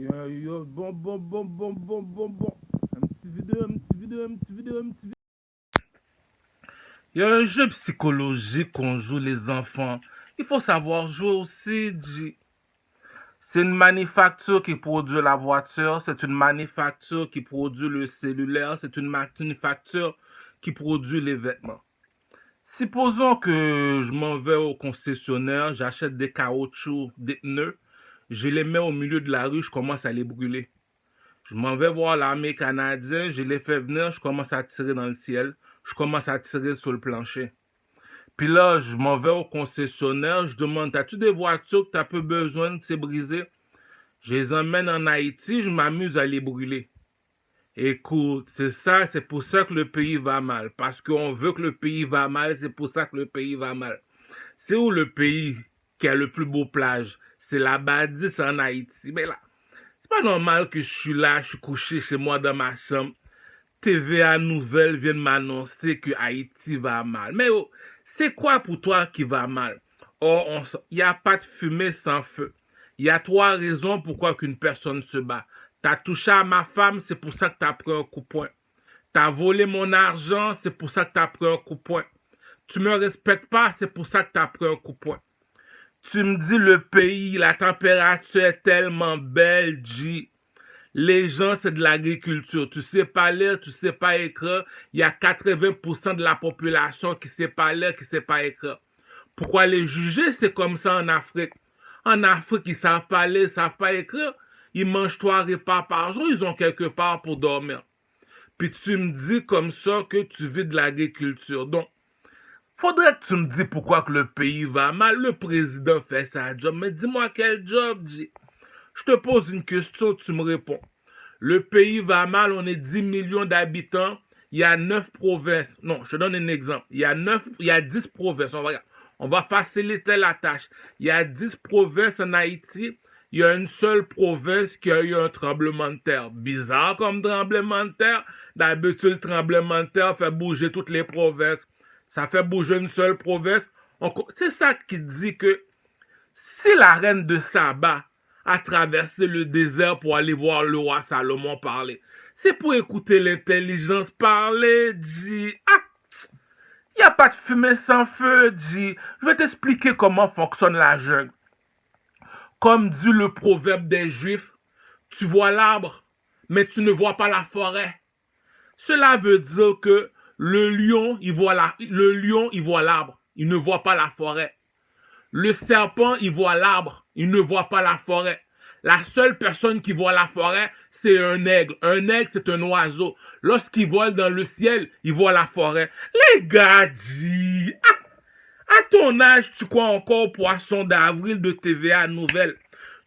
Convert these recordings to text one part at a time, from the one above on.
Bon. Un petit vidéo. Il y a un jeu psychologique qu'on joue les enfants. Il faut savoir jouer aussi, G. C'est une manufacture qui produit la voiture, c'est une manufacture qui produit le cellulaire, c'est une manufacture qui produit les vêtements. Supposons que je m'en vais au concessionnaire, j'achète des caoutchoucs, des pneus, je les mets au milieu de la rue, je commence à les brûler. Je m'en vais voir l'armée canadienne, je les fais venir, je commence à tirer dans le ciel, je commence à tirer sur le plancher. Puis là, je m'en vais au concessionnaire, je demande, as-tu des voitures que tu as peu besoin de se briser? Je les emmène en Haïti, je m'amuse à les brûler. Écoute, c'est pour ça que le pays va mal. Parce qu'on veut que le pays va mal, c'est pour ça que le pays va mal. C'est où le pays qui a le plus beau plage? C'est là-bas, c'est en Haïti. Mais là, c'est pas normal que je suis là, je suis couché chez moi dans ma chambre. TVA Nouvelle vient de m'annoncer que Haïti va mal. Mais oh, c'est quoi pour toi qui va mal? Oh, il n'y a pas de fumée sans feu. Il y a 3 raisons pourquoi qu'une personne se bat. T'as touché à ma femme, c'est pour ça que t'as pris un coup de poing. T'as volé mon argent, c'est pour ça que t'as pris un coup de poing. Tu me respectes pas, c'est pour ça que t'as pris un coup de poing. Tu me dis le pays, la température est tellement belle, G. Les gens, c'est de l'agriculture. Tu sais pas lire, tu sais pas écrire. Il y a 80% de la population qui sait pas lire, qui sait pas écrire. Pourquoi les juger? C'est comme ça en Afrique. En Afrique, ils savent pas lire, ils savent pas écrire. Ils mangent 3 repas par jour, ils ont quelque part pour dormir. Puis tu me dis comme ça que tu vis de l'agriculture. Donc, faudrait que tu me dis pourquoi que le pays va mal. Le président fait sa job. Mais dis-moi quel job, G. Je te pose une question, tu me réponds. Le pays va mal, on est 10 millions d'habitants. Il y a 9 provinces. Non, je te donne un exemple. Il y a 10 provinces. On va faciliter la tâche. Il y a 10 provinces en Haïti. Il y a une seule province qui a eu un tremblement de terre. Bizarre comme tremblement de terre. D'habitude, le tremblement de terre fait bouger toutes les provinces. Ça fait bouger une seule province. C'est ça qui dit que si la reine de Saba a traversé le désert pour aller voir le roi Salomon parler, c'est pour écouter l'intelligence parler, G. Ah! Il n'y a pas de fumée sans feu, G. Je vais t'expliquer comment fonctionne la jungle. Comme dit le proverbe des Juifs, tu vois l'arbre, mais tu ne vois pas la forêt. Cela veut dire que le lion, il voit l'arbre, il ne voit pas la forêt. Le serpent, il voit l'arbre, il ne voit pas la forêt. La seule personne qui voit la forêt, c'est un aigle. Un aigle, c'est un oiseau. Lorsqu'il vole dans le ciel, il voit la forêt. Les gars, à ton âge, tu crois encore au poisson d'avril de TVA Nouvelle.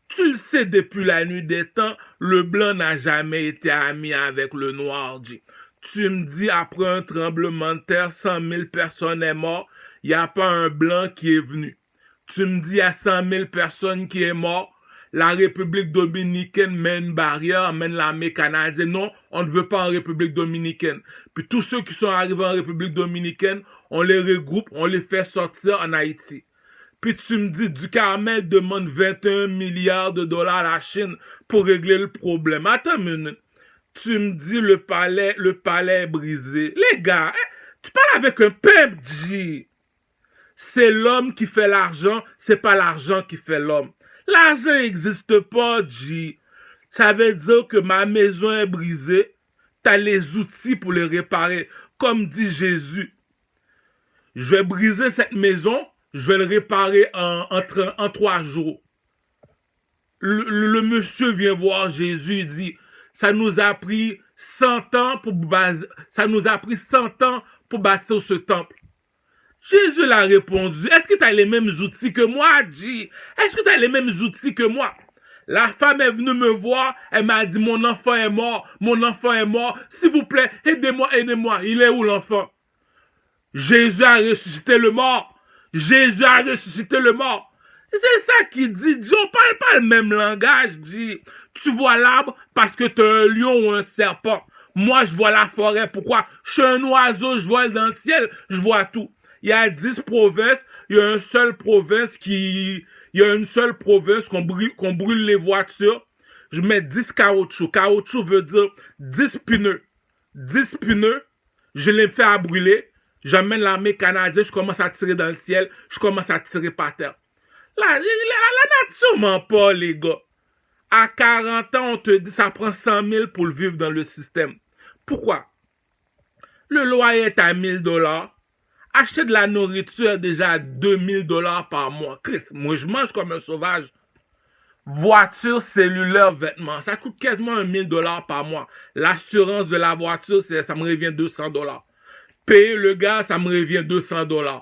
Tu le sais depuis la nuit des temps, le blanc n'a jamais été ami avec le noir, G. Tu me dis, après un tremblement de terre, 100 000 personnes sont mortes, il n'y a pas un blanc qui est venu. Tu me dis, il y a 100 000 personnes qui sont mortes, la République dominicaine met une barrière, mène l'armée canadienne. Non, on ne veut pas en République dominicaine. Puis tous ceux qui sont arrivés en République dominicaine, on les regroupe, on les fait sortir en Haïti. Puis tu me dis, Ducarmel demande 21 milliards de dollars à la Chine pour régler le problème. Attends une minute. Tu me dis, le palais est brisé. Les gars, tu parles avec un pimp, G. C'est l'homme qui fait l'argent, c'est pas l'argent qui fait l'homme. L'argent n'existe pas, G. Ça veut dire que ma maison est brisée, t'as les outils pour les réparer. Comme dit Jésus, je vais briser cette maison, je vais le réparer en 3 jours. Le monsieur vient voir Jésus, il dit, ça nous a pris 100 ans pour bâtir ce temple. Jésus l'a répondu, est-ce que tu as les mêmes outils que moi, G? Est-ce que tu as les mêmes outils que moi? La femme est venue me voir, elle m'a dit, mon enfant est mort, s'il vous plaît, aidez-moi, il est où l'enfant? Jésus a ressuscité le mort. C'est ça qu'il dit, G, on parle pas le même langage, G. Tu vois l'arbre parce que tu es un lion ou un serpent. Moi, je vois la forêt. Pourquoi? Je suis un oiseau, je vole dans le ciel, je vois tout. Il y a 10 provinces, il y a une seule province qu'on brûle les voitures. je mets 10 caoutchouc. Caoutchouc veut dire 10 pneus. 10 pneus, je les fais à brûler. J'emmène l'armée canadienne, je commence à tirer dans le ciel, je commence à tirer par terre. Là, la nature ment pas, les gars. À 40 ans, on te dit ça prend 100 000 pour le vivre dans le système. Pourquoi? Le loyer est à 1 000 $. Acheter de la nourriture déjà à 2 000 $ par mois. Chris, moi je mange comme un sauvage. Voiture, cellulaire, vêtements. Ça coûte quasiment 1 000 $ par mois. L'assurance de la voiture, ça me revient 200 $. Payer le gaz, ça me revient 200 $.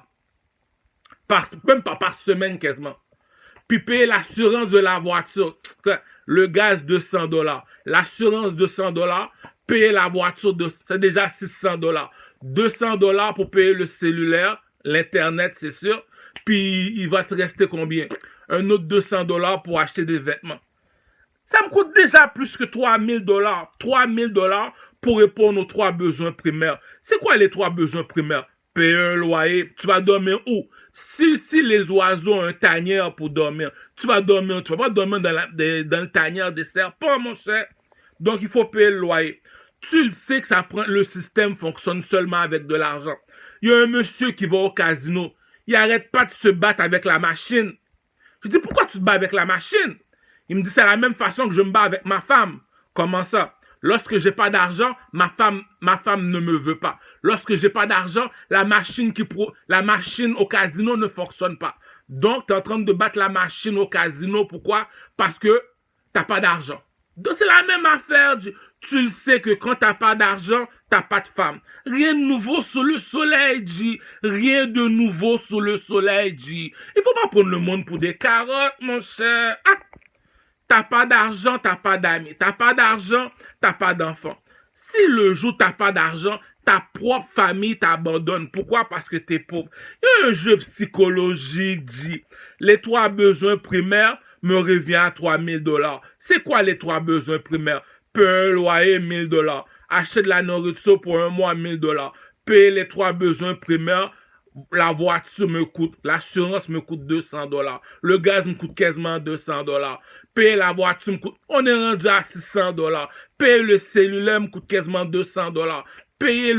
Même pas par semaine quasiment. Puis payer l'assurance de la voiture. Le gaz, 200 $. L'assurance, 200 $. Payer la voiture, c'est déjà 600 $. 200 $ pour payer le cellulaire, l'internet, c'est sûr. Puis il va te rester combien? Un autre 200 $ pour acheter des vêtements. Ça me coûte déjà plus que 3 000 $. 3 000 $ pour répondre aux 3 besoins primaires. C'est quoi les 3 besoins primaires? Payer un loyer. Tu vas dormir où? Si les oiseaux ont un tanière pour dormir, tu vas dormir. Tu vas pas dormir dans le tanière des serpents, mon cher. Donc, il faut payer le loyer. Tu le sais que le système fonctionne seulement avec de l'argent. Il y a un monsieur qui va au casino. Il n'arrête pas de se battre avec la machine. Je dis, pourquoi tu te bats avec la machine? Il me dit, c'est la même façon que je me bats avec ma femme. Comment ça? Lorsque j'ai pas d'argent, ma femme ne me veut pas. Lorsque j'ai pas d'argent, la machine au casino ne fonctionne pas. Donc, tu es en train de battre la machine au casino. Pourquoi? Parce que t'as pas d'argent. Donc, c'est la même affaire. Tu le sais que quand t'as pas d'argent, t'as pas de femme. Rien de nouveau sous le soleil, G. Rien de nouveau sous le soleil, G. Il faut pas prendre le monde pour des carottes, mon cher. Ah! T'as pas d'argent, t'as pas d'amis. T'as pas d'argent, t'as pas d'enfants. Si le jour t'as pas d'argent, ta propre famille t'abandonne. Pourquoi? Parce que t'es pauvre. Il y a un jeu psychologique, G. Les 3 besoins primaires me revient à 3 000 $. C'est quoi les 3 besoins primaires? Payer un loyer, 1 000 $. Acheter de la nourriture pour un mois, 1 000 $. Payer les 3 besoins primaires. La voiture me coûte, l'assurance me coûte 200 $. Le gaz me coûte quasiment 200 $. Payer la voiture me coûte, on est rendu à 600 $. Payer le cellulaire me coûte quasiment 200 $. Payer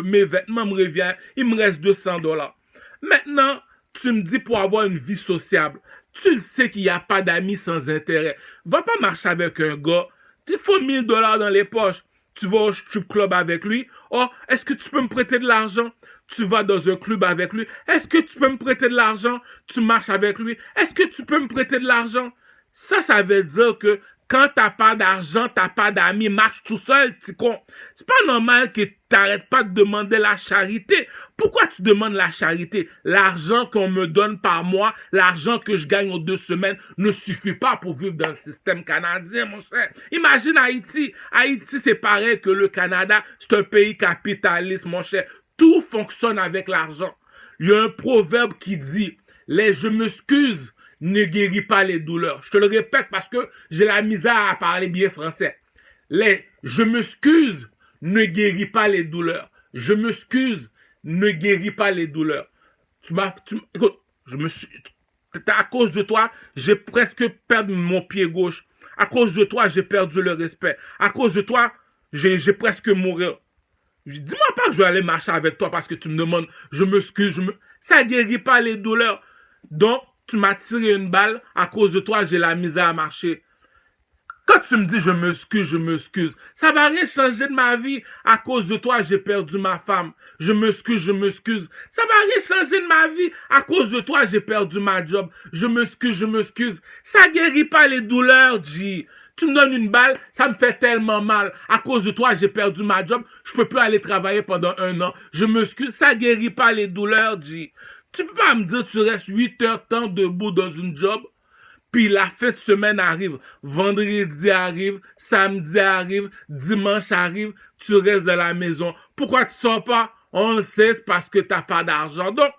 mes vêtements me revient, il me reste 200 $. Maintenant, tu me dis pour avoir une vie sociable, tu le sais qu'il n'y a pas d'amis sans intérêt. Va pas marcher avec un gars, il faut 1 000 $ dans les poches. Tu vas au strip club avec lui. Oh, est-ce que tu peux me prêter de l'argent? Tu vas dans un club avec lui. Est-ce que tu peux me prêter de l'argent? Tu marches avec lui. Est-ce que tu peux me prêter de l'argent? Ça veut dire que quand t'as pas d'argent, t'as pas d'amis, marche tout seul, petit con. C'est pas normal que t'arrêtes pas de demander la charité. Pourquoi tu demandes la charité? L'argent qu'on me donne par mois, l'argent que je gagne aux 2 semaines ne suffit pas pour vivre dans le système canadien, mon cher. Imagine Haïti. Haïti, c'est pareil que le Canada. C'est un pays capitaliste, mon cher. Tout fonctionne avec l'argent. Il y a un proverbe qui dit, je m'excuse, ne guérit pas les douleurs. Je te le répète parce que j'ai la misère à parler bien français. Je m'excuse, ne guérit pas les douleurs. Je m'excuse, ne guérit pas les douleurs. Écoute, à cause de toi, j'ai presque perdu mon pied gauche. À cause de toi, j'ai perdu le respect. À cause de toi, j'ai presque mouru. Dis-moi pas que je vais aller marcher avec toi parce que tu me demandes, je m'excuse, ça guérit pas les douleurs. Donc, tu m'as tiré une balle, à cause de toi, j'ai la misère à marcher. Quand tu me dis je m'excuse, ça va rien changer de ma vie. À cause de toi, j'ai perdu ma femme. Je m'excuse. Ça va rien changer de ma vie. À cause de toi, j'ai perdu ma job. Je m'excuse. Ça guérit pas les douleurs, G. Tu me donnes une balle, ça me fait tellement mal. À cause de toi, j'ai perdu ma job. Je peux plus aller travailler pendant 1 an. Je m'excuse. Ça guérit pas les douleurs, G. Tu peux pas me dire que tu restes 8 heures temps debout dans une job, puis la fin de semaine arrive, vendredi arrive, samedi arrive, dimanche arrive, tu restes dans la maison. Pourquoi tu sors pas? On le sait, c'est parce que t'as pas d'argent. Donc,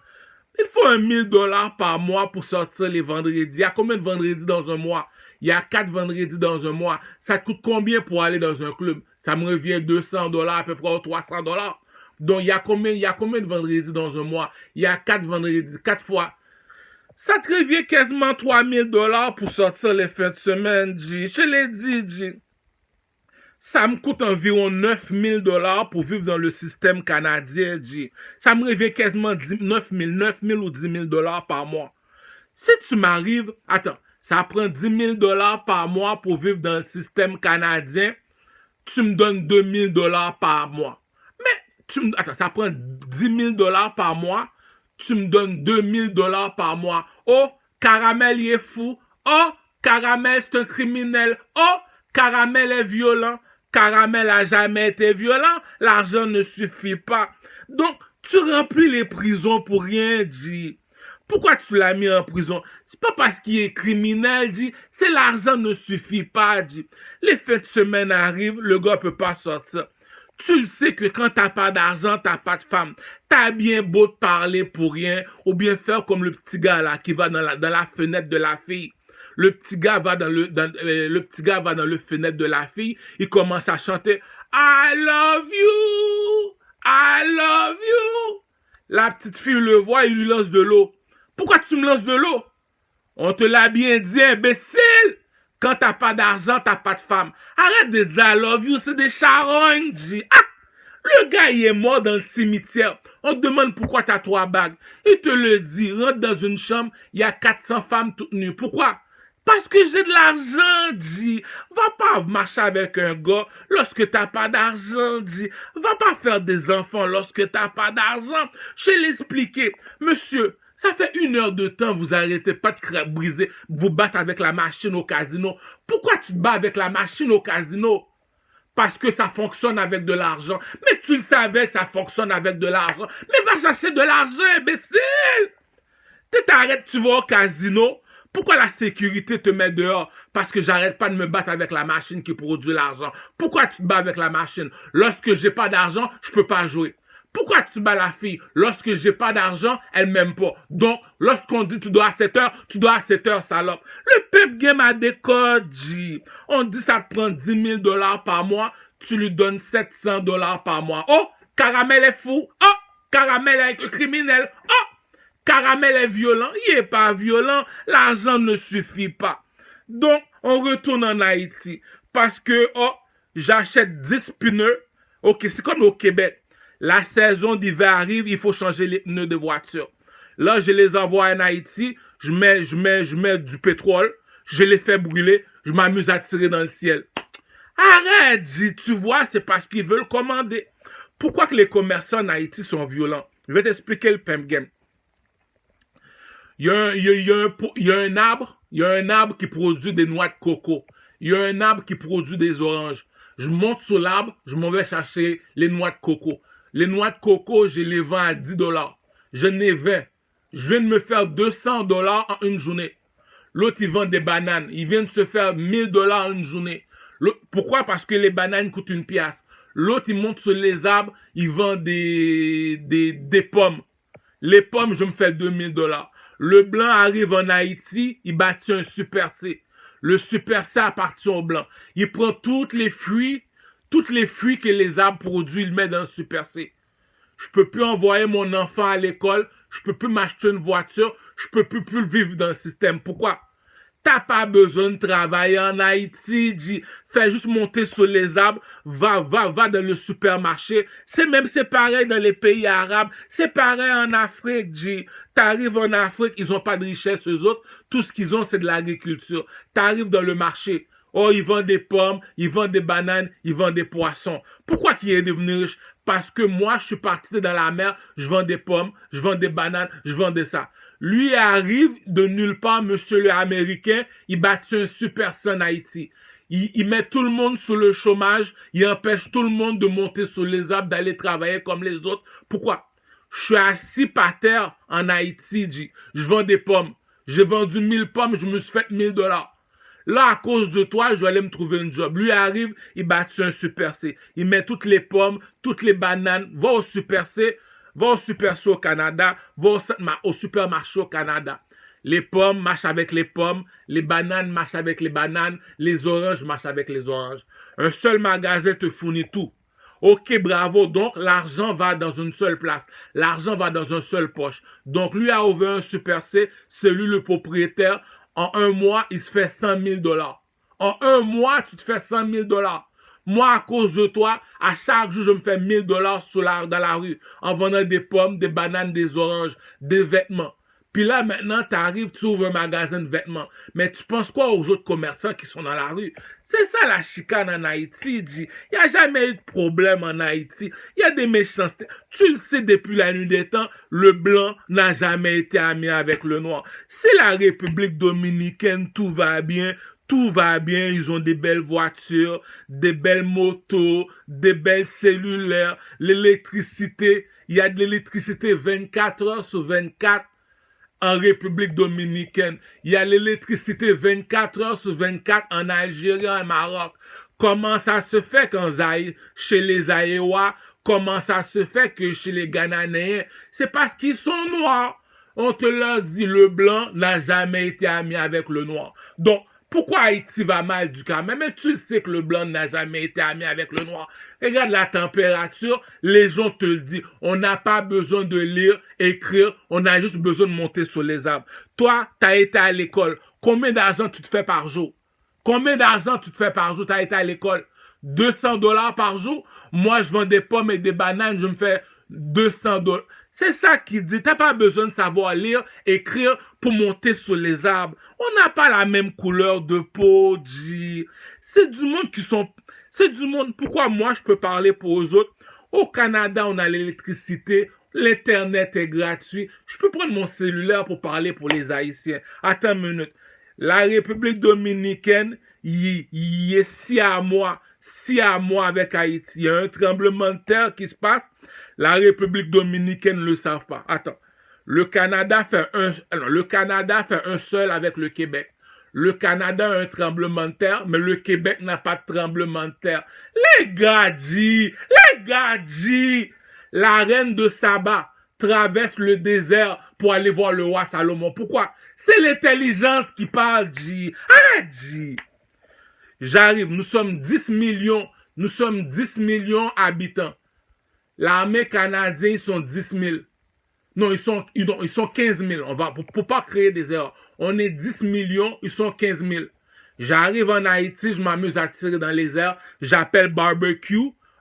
il faut 1 000 $ par mois pour sortir les vendredis. Il y a combien de vendredis dans un mois? Il y a 4 vendredis dans un mois. Ça te coûte combien pour aller dans un club? Ça me revient 200 $ à peu près, 300 $. Donc, il y a combien de vendredis dans un mois? Il y a 4 vendredis, 4 fois. Ça te revient quasiment 3 000 $ pour sortir les fins de semaine, G. Je l'ai dit, G. Ça me coûte environ 9 000 $ pour vivre dans le système canadien, G. Ça me revient quasiment 9 000 ou 10 000 $ par mois. Si tu m'arrives, attends, ça prend 10 000 $ par mois pour vivre dans le système canadien, tu me donnes 2 000 $ par mois. Mais, attends, ça prend 10 000 $ par mois, tu me donnes 2 000 $ par mois. Oh, Caramel, il est fou. Oh, Caramel, c'est un criminel. Oh, Caramel est violent. Caramel a jamais été violent. L'argent ne suffit pas. Donc, tu remplis les prisons pour rien, G. Pourquoi tu l'as mis en prison? C'est pas parce qu'il est criminel, G. C'est l'argent ne suffit pas, G. Les fins de semaine arrivent, le gars peut pas sortir. Tu le sais que quand t'as pas d'argent, t'as pas de femme. T'as bien beau te parler pour rien, ou bien faire comme le petit gars là qui va dans la fenêtre de la fille. Le petit gars va dans le fenêtre de la fille, il commence à chanter I love you, I love you. La petite fille le voit, il lui lance de l'eau. Pourquoi tu me lances de l'eau? On te l'a bien dit, imbécile. Quand t'as pas d'argent, t'as pas de femme. Arrête de dire I love you, c'est des charognes, G. Ah! Le gars, il est mort dans le cimetière. On te demande pourquoi t'as 3 bagues. Il te le dit, rentre dans une chambre, il y a 400 femmes toutes nues. Pourquoi? Parce que j'ai de l'argent, G. Va pas marcher avec un gars lorsque t'as pas d'argent, G. Va pas faire des enfants lorsque t'as pas d'argent. Je l'ai expliqué. Monsieur, ça fait 1 heure de temps, vous arrêtez pas de briser, vous battre avec la machine au casino. Pourquoi tu te bats avec la machine au casino? Parce que ça fonctionne avec de l'argent. Mais tu le savais que ça fonctionne avec de l'argent. Mais va chercher de l'argent, imbécile! Tu t'arrêtes, tu vas au casino. Pourquoi la sécurité te met dehors? Parce que j'arrête pas de me battre avec la machine qui produit l'argent. Pourquoi tu te bats avec la machine? Lorsque j'ai pas d'argent, je peux pas jouer. Pourquoi tu bats la fille? Lorsque j'ai pas d'argent, elle m'aime pas. Donc, lorsqu'on dit tu dois à 7 heures, tu dois à 7 heures, salope. Le pimp game a des codes, G. On dit ça te prend 10 000 $ par mois, tu lui donnes 700 $ par mois. Oh, Caramel est fou. Oh, Caramel est un criminel. Oh, Caramel est violent. Il est pas violent. L'argent ne suffit pas. Donc, on retourne en Haïti. Parce que, oh, j'achète 10 pneus. Ok, c'est comme au Québec. La saison d'hiver arrive, il faut changer les pneus de voiture. Là, je les envoie en Haïti, je mets du pétrole, je les fais brûler, je m'amuse à tirer dans le ciel. Arrête, tu vois, c'est parce qu'ils veulent commander. Pourquoi que les commerçants en Haïti sont violents? Je vais t'expliquer le pimp game. Il y a un arbre qui produit des noix de coco. Il y a un arbre qui produit des oranges. Je monte sur l'arbre, je m'en vais chercher les noix de coco. Les noix de coco, je les vends à 10 $. Je n'ai 20. Je viens de me faire 200 $ en une journée. L'autre, il vend des bananes. Il vient de se faire 1 000 $ en une journée. Pourquoi? Parce que les bananes coûtent 1 piastre. L'autre, il monte sur les arbres, il vend des pommes. Les pommes, je me fais 2 000 $. Le blanc arrive en Haïti, il bâtit un Super C. Le Super C appartient au blanc. Il prend toutes les fruits que les arbres produisent, il met dans le Super C. Je peux plus envoyer mon enfant à l'école, je peux plus m'acheter une voiture, je peux plus vivre dans le système. Pourquoi? T'as pas besoin de travailler en Haïti, G. Fais juste monter sur les arbres, va dans le supermarché. C'est pareil dans les pays arabes, c'est pareil en Afrique, G. T'arrives en Afrique, ils ont pas de richesse, eux autres. Tout ce qu'ils ont, c'est de l'agriculture. T'arrives dans le marché. Oh, ils vendent des pommes, ils vendent des bananes, ils vendent des poissons. Pourquoi qu'il est devenu riche? Parce que moi, je suis parti dans la mer, je vends des pommes, je vends des bananes, je vends de ça. Lui arrive de nulle part, monsieur le Américain, il bâtit un Super C en Haïti. Il met tout le monde sous le chômage, il empêche tout le monde de monter sur les arbres, d'aller travailler comme les autres. Pourquoi? Je suis assis par terre en Haïti, je vends des pommes. J'ai vendu 1000 pommes, je me suis fait 1 000 $. Là, à cause de toi, je vais aller me trouver un job. Lui arrive, il bâtit un Super C. Il met toutes les pommes, toutes les bananes, va au Super C au Canada, va au supermarché au Canada. Les pommes marchent avec les pommes, les bananes marchent avec les bananes, les oranges marchent avec les oranges. Un seul magasin te fournit tout. Ok, bravo. Donc, l'argent va dans une seule place. L'argent va dans un seul poche. Donc, lui a ouvert un Super C. C'est lui le propriétaire. En un mois, il se fait 100 000 dollars. En un mois, tu te fais 100 000 dollars. Moi, à cause de toi, à chaque jour, je me fais 1000 dollars dans la rue en vendant des pommes, des bananes, des oranges, des vêtements. Puis là, maintenant, tu arrives, tu ouvres un magasin de vêtements. Mais tu penses quoi aux autres commerçants qui sont dans la rue? C'est ça la chicane en Haïti, G. Il n'y a jamais eu de problème en Haïti. Il y a des méchancetés. Tu le sais depuis la nuit des temps, le blanc n'a jamais été ami avec le noir. C'est la République dominicaine, tout va bien. Tout va bien, ils ont des belles voitures, des belles motos, des belles cellulaires, l'électricité. Il y a de l'électricité 24 heures sur 24 en République dominicaine. Il y a l'électricité 24 heures sur 24 en Algérie, en Maroc. Comment ça se fait chez les Aïwa, comment ça se fait que chez les Ghanéens, c'est parce qu'ils sont noirs. On te l'a dit, le blanc n'a jamais été ami avec le noir. Donc, pourquoi Haïti va mal du cas? Mais tu le sais que le blanc n'a jamais été ami avec le noir. Regarde la température, les gens te le disent. On n'a pas besoin de lire, écrire, on a juste besoin de monter sur les arbres. Toi, tu as été à l'école. Combien d'argent tu te fais par jour? Combien d'argent tu te fais par jour? Tu as été à l'école? 200 dollars par jour? Moi, je vends des pommes et des bananes, je me fais 200 dollars. C'est ça qu'il dit. T'as pas besoin de savoir lire, écrire pour monter sur les arbres. On n'a pas la même couleur de peau, G. C'est du monde qui sont... C'est du monde... Pourquoi moi, je peux parler pour eux autres? Au Canada, on a l'électricité. L'Internet est gratuit. Je peux prendre mon cellulaire pour parler pour les Haïtiens. Attends une minute. La République dominicaine, il est si à moi avec Haïti. Il y a un tremblement de terre qui se passe. La République dominicaine ne le savent pas. Attends. Le Canada fait un seul avec le Québec. Le Canada a un tremblement de terre, mais le Québec n'a pas de tremblement de terre. Les gars, la reine de Saba traverse le désert pour aller voir le roi Salomon. Pourquoi? C'est l'intelligence qui parle, G. Arrête, G. J'arrive, nous sommes 10 millions habitants. L'armée canadienne, ils sont 10 000. Non, ils sont 15 000. Pour pas créer des erreurs. On est 10 millions, ils sont 15 000. J'arrive en Haïti, je m'amuse à tirer dans les airs. J'appelle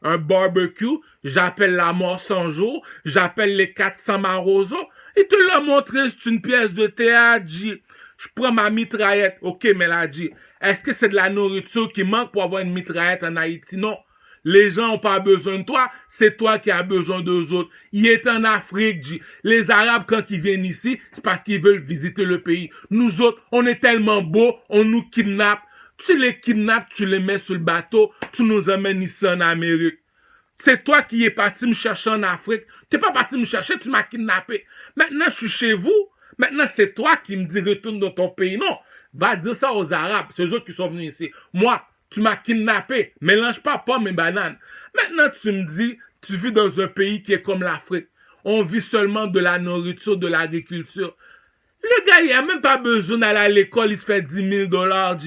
un barbecue. J'appelle la mort sans jour. J'appelle les 400 Maroso. Il te l'a montré, c'est une pièce de théâtre. Je prends ma mitraillette. Ok, mais là, est-ce que c'est de la nourriture qui manque pour avoir une mitraillette en Haïti? Non. Les gens n'ont pas besoin de toi, c'est toi qui as besoin d'eux autres. Il est en Afrique, Les Arabes, quand ils viennent ici, c'est parce qu'ils veulent visiter le pays. Nous autres, on est tellement beaux, on nous kidnappe. Tu les kidnappes, tu les mets sur le bateau, tu nous emmènes ici en Amérique. C'est toi qui es parti me chercher en Afrique. Tu n'es pas parti me chercher, tu m'as kidnappé. Maintenant, je suis chez vous. Maintenant, c'est toi qui me dis retourne dans ton pays. Non, va dire ça aux Arabes, c'est eux autres qui sont venus ici. Moi, tu m'as kidnappé. Mélange pas pommes et bananes. Maintenant, tu me dis, tu vis dans un pays qui est comme l'Afrique. On vit seulement de la nourriture, de l'agriculture. Le gars, il n'a même pas besoin d'aller à l'école, il se fait 10 000 dollars,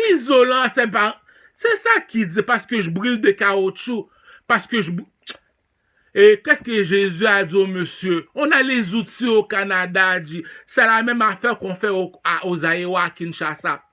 Isolant, c'est ça qu'il dit, parce que je brûle de caoutchouc. Parce que Et qu'est-ce que Jésus a dit au monsieur? On a les outils au Canada, c'est la même affaire qu'on fait aux Aïwa à Kinshasa.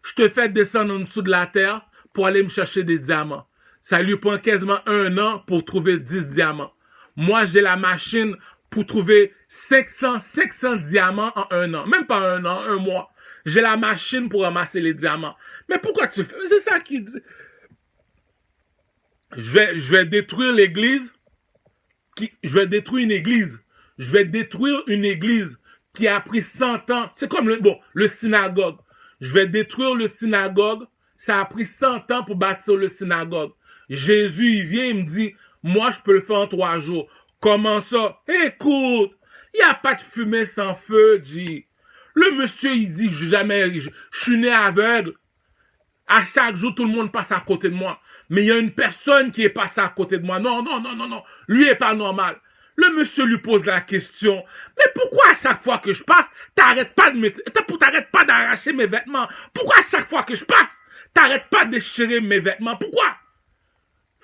Je te fais descendre en dessous de la terre pour aller me chercher des diamants. Ça lui prend quasiment 1 an pour trouver 10 diamants. Moi, j'ai la machine pour trouver 500 diamants en 1 an. Même pas 1 an, 1 mois. J'ai la machine pour ramasser les diamants. Mais pourquoi tu fais? C'est ça qu'il dit. Je vais détruire l'église. Je vais détruire une église. Je vais détruire une église qui a pris 100 ans. C'est comme le synagogue. Je vais détruire le synagogue. Ça a pris 100 ans pour bâtir le synagogue. Jésus, il vient, il me dit, moi, je peux le faire en 3 jours. Comment ça? Écoute, il n'y a pas de fumée sans feu, dit. Le monsieur, il dit, je suis né aveugle. À chaque jour, tout le monde passe à côté de moi. Mais il y a une personne qui est passée à côté de moi. Non. Lui est pas normal. Le monsieur lui pose la question. Mais pourquoi à chaque fois que je passe, t'arrêtes pas d'arracher mes vêtements? Pourquoi à chaque fois que je passe, t'arrêtes pas de déchirer mes vêtements? Pourquoi?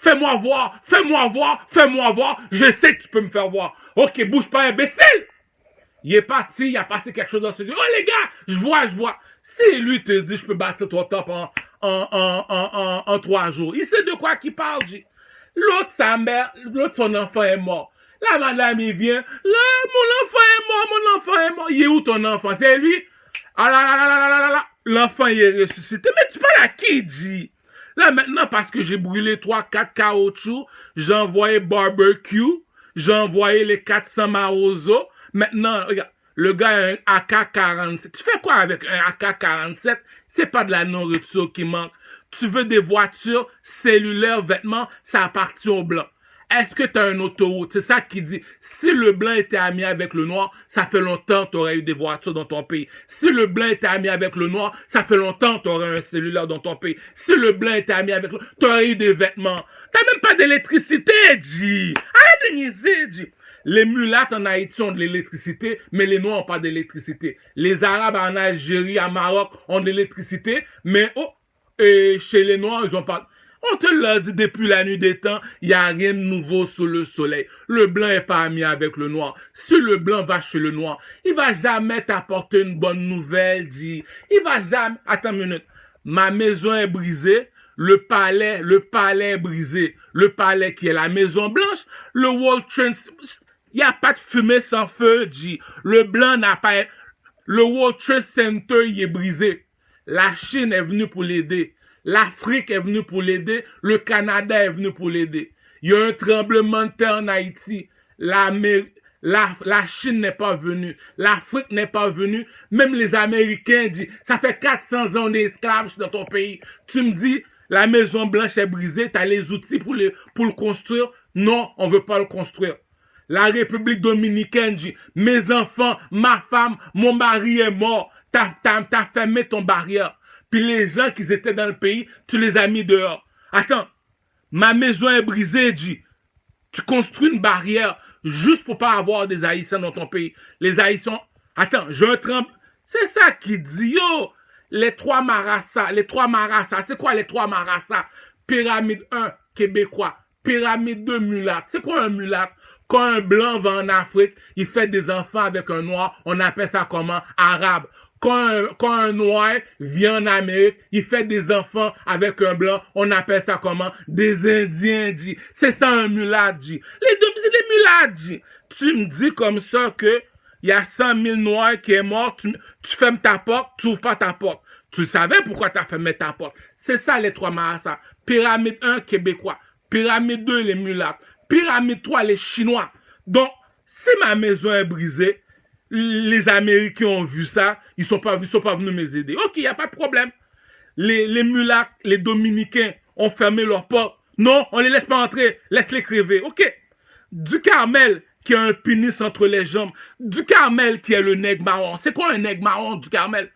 Fais-moi voir, fais-moi voir, fais-moi voir. Je sais que tu peux me faire voir. Ok, bouge pas, imbécile. Il est parti, il a passé quelque chose dans ses yeux. Oh les gars, je vois. Si lui te dit, je peux bâtir ton top en 3 jours, il sait de quoi qu'il parle, G. L'autre, sa mère, l'autre, son enfant est mort. La madame, il vient. Là, mon enfant est mort. Il est où ton enfant? C'est lui? Ah là là là là là là là. L'enfant, il est ressuscité. Mais tu parles à qui, G? Là, maintenant, parce que j'ai brûlé 3-4 caoutchoucs, j'ai envoyé barbecue, j'ai envoyé les 400 Marozo. Maintenant, regarde, le gars a un AK-47. Tu fais quoi avec un AK-47? C'est pas de la nourriture qui manque. Tu veux des voitures, cellulaires, vêtements, ça appartient aux Blancs. Est-ce que tu as un autoroute? C'est ça qui dit. Si le blanc était ami avec le noir, ça fait longtemps que tu aurais eu des voitures dans ton pays. Si le blanc était ami avec le noir, ça fait longtemps que tu aurais un cellulaire dans ton pays. Si le blanc était ami avec le noir, tu aurais eu des vêtements. T'as même pas d'électricité, G. Arrête de niaiser, G. Les mulattes en Haïti ont de l'électricité, mais les Noirs n'ont pas d'électricité. Les Arabes en Algérie, à Maroc ont de l'électricité, mais et chez les Noirs, ils n'ont pas. On te l'a dit depuis la nuit des temps, il n'y a rien de nouveau sous le soleil. Le blanc n'est pas ami avec le noir. Si le blanc va chez le noir, il va jamais t'apporter une bonne nouvelle, dit. Il va jamais. Attends une minute. Ma maison est brisée. Le palais est brisé. Le palais qui est la Maison Blanche. Le World Trade. Il n'y a pas de fumée sans feu, dit. Le blanc n'a pas. Le World Trade Center, il est brisé. La Chine est venue pour l'aider. L'Afrique est venue pour l'aider. Le Canada est venu pour l'aider. Il y a un tremblement de terre en Haïti. La Chine n'est pas venue. L'Afrique n'est pas venue. Même les Américains disent, ça fait 400 ans d'esclaves dans ton pays. Tu me dis, la Maison Blanche est brisée, tu as les outils pour le construire. Non, on ne veut pas le construire. La République dominicaine dit, mes enfants, ma femme, mon mari est mort. T'as fermé ton barrière. Puis les gens qui étaient dans le pays, tu les as mis dehors. Attends, ma maison est brisée, dit. Tu construis une barrière juste pour pas avoir des Haïtiens dans ton pays. Les Haïtiens, attends, j'ai un tremble. C'est ça qui dit, yo, les trois Marassas, c'est quoi les trois Marassas? Pyramide 1, Québécois. Pyramide 2, mulâtre. C'est quoi un mulâtre? Quand un blanc va en Afrique, il fait des enfants avec un noir, on appelle ça comment? Arabe. Quand un noir vient en Amérique, il fait des enfants avec un blanc, on appelle ça comment? Des Indiens, dit. C'est ça un mulâtre, dit. Les deux, c'est des mulâtres, dit. Tu me dis comme ça que il y a 100 000 noirs qui est mort, tu fermes ta porte, tu ouvres pas ta porte. Tu savais pourquoi tu as fermé ta porte. C'est ça les trois Marassas. Pyramide 1, Québécois. Pyramide 2, les mulâtres. Pyramide 3, les Chinois. Donc, si ma maison est brisée, les Américains ont vu ça, ils sont pas venus m'aider. Ok, il n'y a pas de problème. Les mulâtres, les Dominicains ont fermé leurs portes. Non, on les laisse pas entrer, laisse-les crever. Ok. Du Carmel, qui a un pénis entre les jambes. Du Carmel, qui est le nègre marron. C'est quoi un nègre marron du Carmel?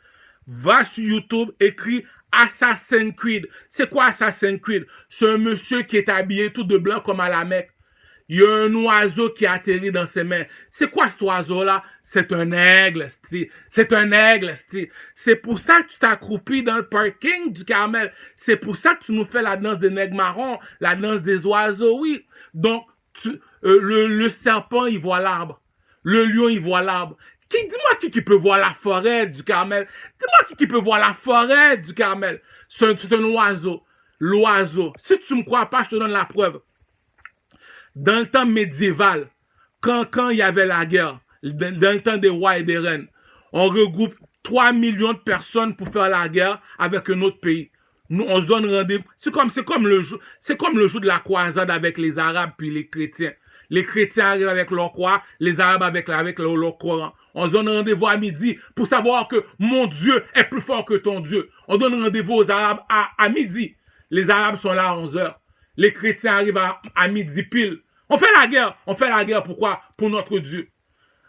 Va sur YouTube, écris Assassin's Creed. C'est quoi Assassin's Creed? C'est un monsieur qui est habillé tout de blanc comme à la Mecque. Il y a un oiseau qui atterrit dans ses mains. C'est quoi cet oiseau-là? C'est un aigle, c'ti. C'est un aigle, c'ti. C'est pour ça que tu t'accroupis dans le parking du Carmel. C'est pour ça que tu nous fais la danse des nègres marrons, la danse des oiseaux, oui. Donc, le serpent, il voit l'arbre. Le lion, il voit l'arbre. Dis-moi qui peut voir la forêt du Carmel. Dis-moi qui peut voir la forêt du Carmel. C'est un oiseau. L'oiseau. Si tu me crois pas, je te donne la preuve. Dans le temps médiéval, quand il y avait la guerre, dans le temps des rois et des reines, on regroupe 3 millions de personnes pour faire la guerre avec un autre pays. Nous, on se donne rendez-vous. C'est comme le jeu de la croisade avec les Arabes puis les chrétiens. Les chrétiens arrivent avec leur croix, les Arabes avec leur Coran. On se donne rendez-vous à midi pour savoir que mon Dieu est plus fort que ton Dieu. On donne rendez-vous aux Arabes à midi. Les Arabes sont là à 11h. Les chrétiens arrivent à midi pile. On fait la guerre. On fait la guerre pourquoi? Pour notre Dieu.